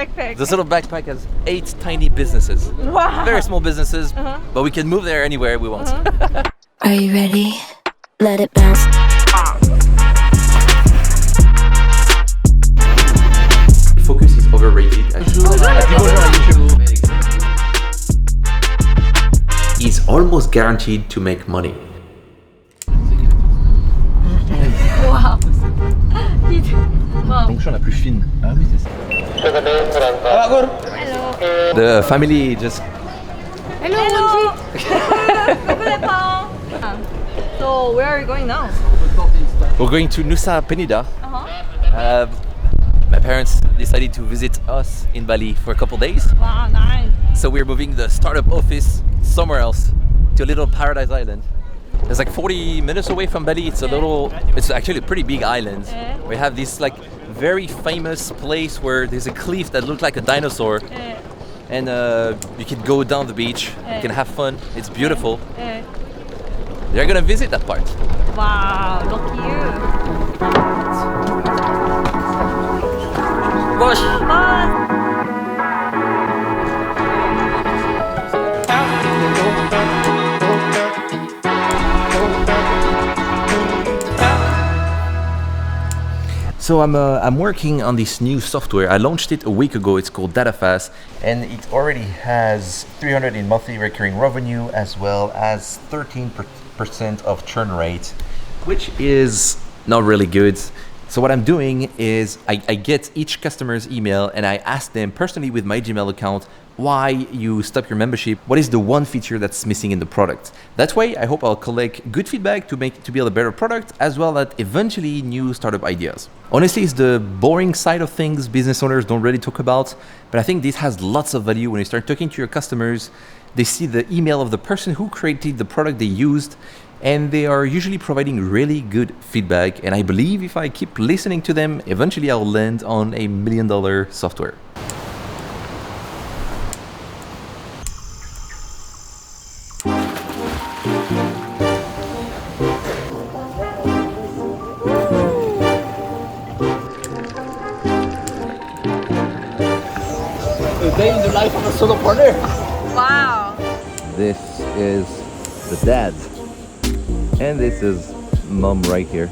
Backpack. This little backpack has 8 tiny businesses. Wow. Very small businesses, but we can move there anywhere we want. Are you ready? Let it bounce. Focus is overrated. Is almost guaranteed to make money. Wow. Wow. Fonction la plus fine. Ah oui, c'est ça. Hello. The family just. Hello. So where are you going now? We're going to Nusa Penida. Uh-huh. My parents decided to visit us in Bali for a couple days. Wow, nice. So we're moving the startup office somewhere else to a little paradise island. It's like 40 minutes away from Bali. It's actually a pretty big island. We have this like very famous place where there's a cliff that looks like a dinosaur. And you can go down the beach, you can have fun, it's beautiful. They're gonna visit that part. Wow, lucky you. Bye. So I'm working on this new software. I launched it a week ago. It's called DataFast, and it already has 300 in monthly recurring revenue as well as 13% of churn rate, which is not really good. So what I'm doing is I get each customer's email and I ask them personally with my Gmail account why you stop your membership. What is the one feature that's missing in the product? That way, I hope I'll collect good feedback to build a better product, as well as eventually new startup ideas. Honestly, it's the boring side of things business owners don't really talk about, but I think this has lots of value when you start talking to your customers. They see the email of the person who created the product they used, and they are usually providing really good feedback. And I believe if I keep listening to them, eventually I'll land on $1 million software. A day in the life of a solopreneur. Wow. This is the dad, and this is mom right here.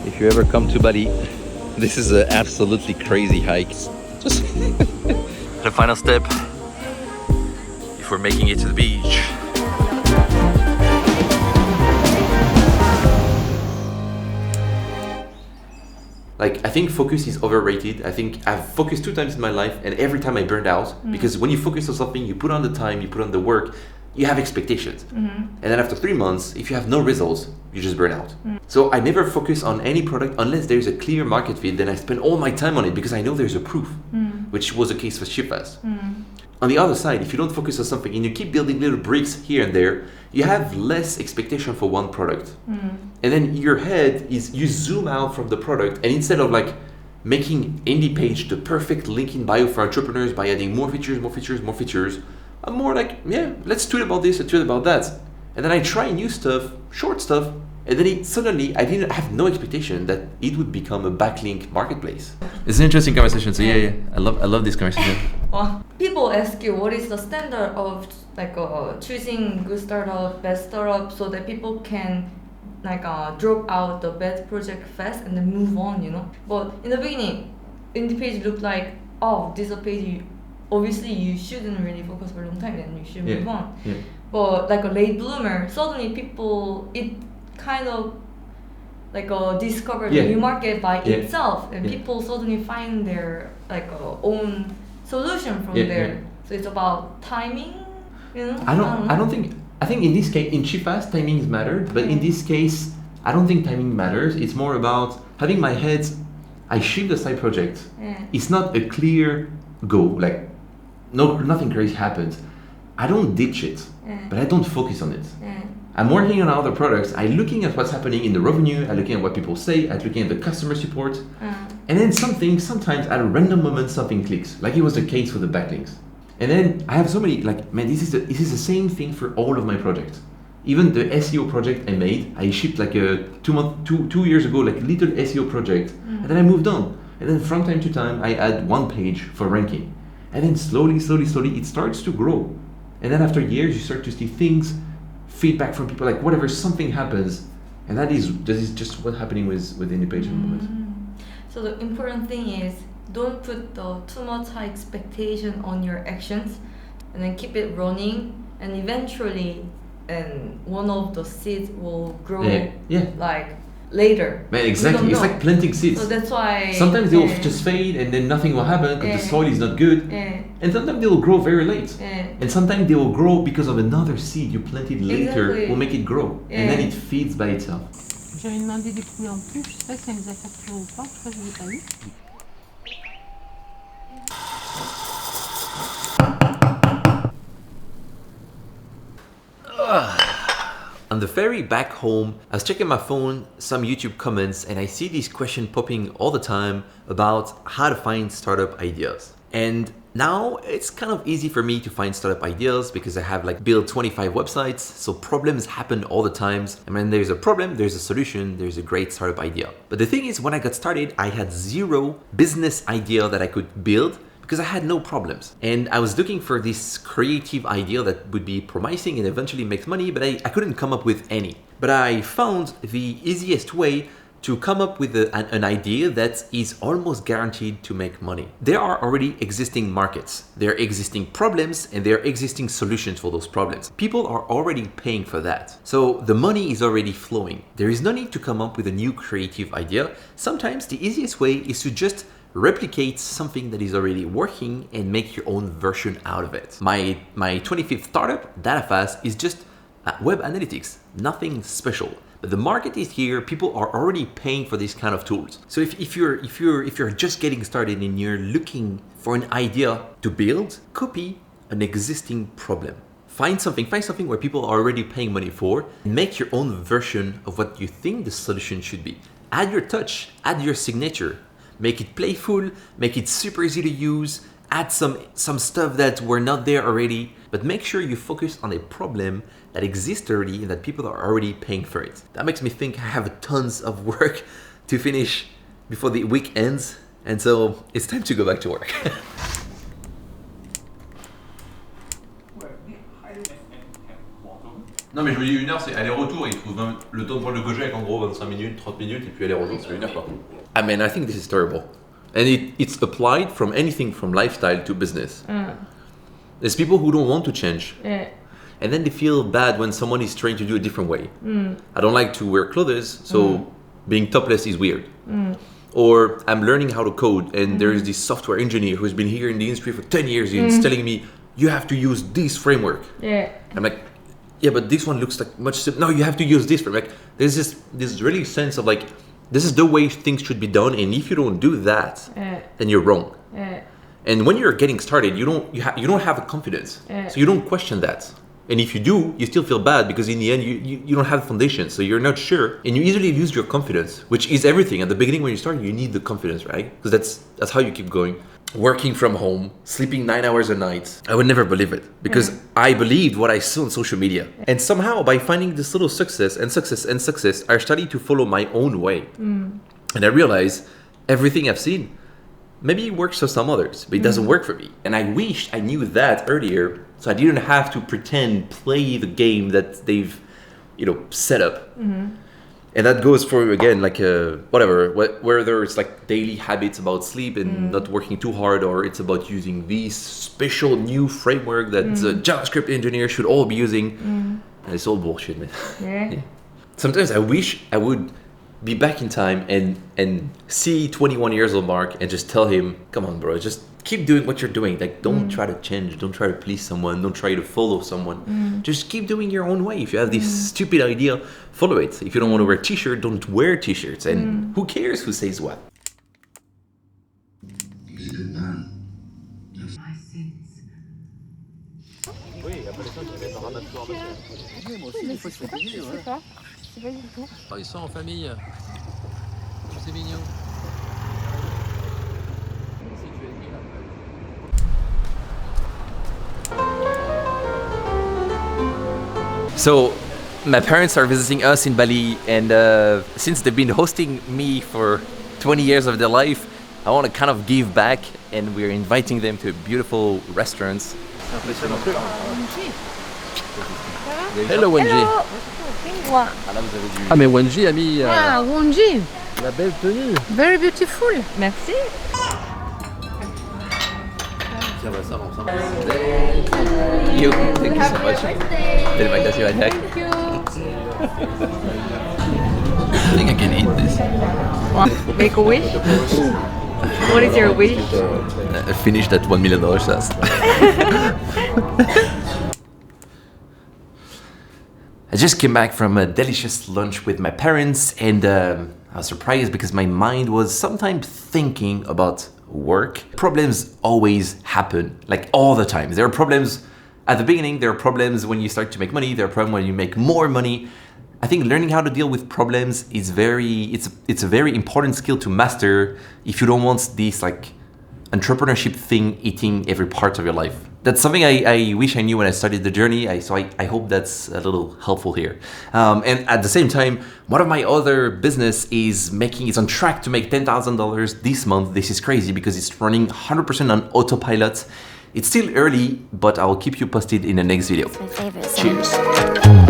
If you ever come to Bali, this is an absolutely crazy hike. Just the final step before making it to the beach. Like, I think focus is overrated. I think I've focused 2 times in my life, and every time I burned out, because when you focus on something, you put on the time, you put on the work, you have expectations. And then after 3 months, if you have no results, you just burn out. So I never focus on any product unless there's a clear market fit. Then I spend all my time on it because I know there's a proof, which was the case for ShipFast. On the other side, if you don't focus on something and you keep building little bricks here and there, you have less expectation for one product. And then your head is, you zoom out from the product, and instead of like making indie page the perfect link in bio for entrepreneurs by adding more features, I'm more like, yeah, let's tweet about this, let's tweet about that. And then I try new stuff, short stuff, and then suddenly I didn't have no expectation that it would become a backlink marketplace. It's an interesting conversation. So yeah, I love this conversation. Well, people ask you what is the standard of like choosing good startup, bad startup, so that people can like drop out the bad project fast and then move on, you know. But in the beginning, indie page looked like, oh, this is a page obviously you shouldn't really focus for a long time, and you should move on. But like a late bloomer, suddenly people, it kind of like discovered a new market by itself, and people suddenly find their like own solution from there. So it's about timing, you know. I think in this case, in ShipFast, timings mattered, but in this case, I don't think timing matters. It's more about having my head. I ship the side project. It's not a clear go. Like, nothing crazy happens. I don't ditch it, but I don't focus on it. I'm working on other products. I'm looking at what's happening in the revenue. I'm looking at what people say. I'm looking at the customer support. And then sometimes at a random moment, something clicks. Like it was the case for the backlinks. And then I have so many, like, man, this is the same thing for all of my projects. Even the SEO project I made, I shipped like a 2 years ago, like a little SEO project. And then I moved on. And then from time to time, I add one page for ranking. And then slowly, it starts to grow. And then after years, you start to see things, feedback from people, like whatever, something happens. And that is just what's happening with independent moment. So the important thing is don't put too much high expectation on your actions, and then keep it running, and eventually, and one of the seeds will grow like later. Man, exactly. It's like planting seeds. So that's why sometimes they will just fade and then nothing will happen because the soil is not good. And sometimes they will grow very late. And sometimes they will grow because of another seed you planted later will make it grow. And then it feeds by itself. J'avais demandé des poulets en plus, je sais pas si ça nous a facturé ou pas, je crois que je l'ai pas eu. On the ferry back home, I was checking my phone, some YouTube comments, and I see this question popping all the time about how to find startup ideas. And now it's kind of easy for me to find startup ideas because I have like built 25 websites, so problems happen all the times. And when there's a problem, there's a solution, there's a great startup idea. But the thing is, when I got started, I had zero business idea that I could build because I had no problems. And I was looking for this creative idea that would be promising and eventually make money, but I couldn't come up with any. But I found the easiest way to come up with an idea that is almost guaranteed to make money. There are already existing markets, there are existing problems, and there are existing solutions for those problems. People are already paying for that. So the money is already flowing. There is no need to come up with a new creative idea. Sometimes the easiest way is to just replicate something that is already working and make your own version out of it. My 25th startup, DataFast, is just web analytics, nothing special. But the market is here, people are already paying for these kind of tools. So if you're just getting started and you're looking for an idea to build, copy an existing problem. Find something where people are already paying money for, and make your own version of what you think the solution should be. Add your touch, add your signature. Make it playful, make it super easy to use, add some stuff that were not there already, but make sure you focus on a problem that exists already and that people are already paying for it. That makes me think I have tons of work to finish before the week ends, and so it's time to go back to work. Non mais je me dis 1 heure c'est aller-retour, il faut le temps de prendre le Gojek en gros 25 minutes, 30 minutes et puis aller-retour c'est 1 heure quoi. I mean I think this is terrible. And it's applied from anything from lifestyle to business. There's people who don't want to change. And then they feel bad when someone is trying to do a different way. I don't like to wear clothes, so being topless is weird. Or I'm learning how to code and there is this software engineer who's been here in the industry for 10 years and he's telling me, you have to use this framework. I'm like, yeah, but this one looks like much simpler. No, you have to use this framework. There's this really sense of like, this is the way things should be done, and if you don't do that, then you're wrong. And when you're getting started, you don't have a confidence, so you don't question that. And if you do, you still feel bad because in the end you don't have a foundation, so you're not sure, and you easily lose your confidence, which is everything. At the beginning when you start, you need the confidence, right? Because that's how you keep going. Working from home, sleeping 9 hours a night. I would never believe it because I believed what I saw on social media. And somehow by finding this little success, I started to follow my own way. And I realized everything I've seen, maybe it works for some others, but it doesn't work for me. And I wish I knew that earlier so I didn't have to play the game that they've, set up. And that goes for, again, like whether it's like daily habits about sleep and not working too hard, or it's about using this special new framework that the JavaScript engineer should all be using. And it's all bullshit, man. Yeah. Sometimes I wish I would be back in time and see 21 years old Mark and just tell him, come on, bro, just keep doing what you're doing. Like, don't try to change. Don't try to please someone. Don't try to follow someone. Just keep doing your own way. If you have this stupid idea, follow it. If you don't want to wear a t-shirt, don't wear t-shirts. And who cares who says what? Ils sont en famille. C'est mignon. So, my parents are visiting us in Bali, and since they've been hosting me for 20 years of their life, I want to kind of give back, and we're inviting them to beautiful restaurants. Hello Wenji. Ah mais Wenji a mis Wonji, la belle tenue. very beautiful. Merci. Tiens, bah, ça va. Thank you so much. Terima kasih banyak. I think I can eat this. Make a wish. What is your wish? Finish that $1 million SaaS. I just came back from a delicious lunch with my parents, and I was surprised because my mind was sometimes thinking about work. Problems always happen, like all the time. There are problems at the beginning, there are problems when you start to make money, there are problems when you make more money. I think learning how to deal with problems is it's a very important skill to master if you don't want this like entrepreneurship thing eating every part of your life. That's something I wish I knew when I started the journey. I hope that's a little helpful here. And at the same time, one of my other business is on track to make $10,000 this month. This is crazy because it's running 100% on autopilot. It's still early, but I'll keep you posted in the next video. My favorite. Cheers.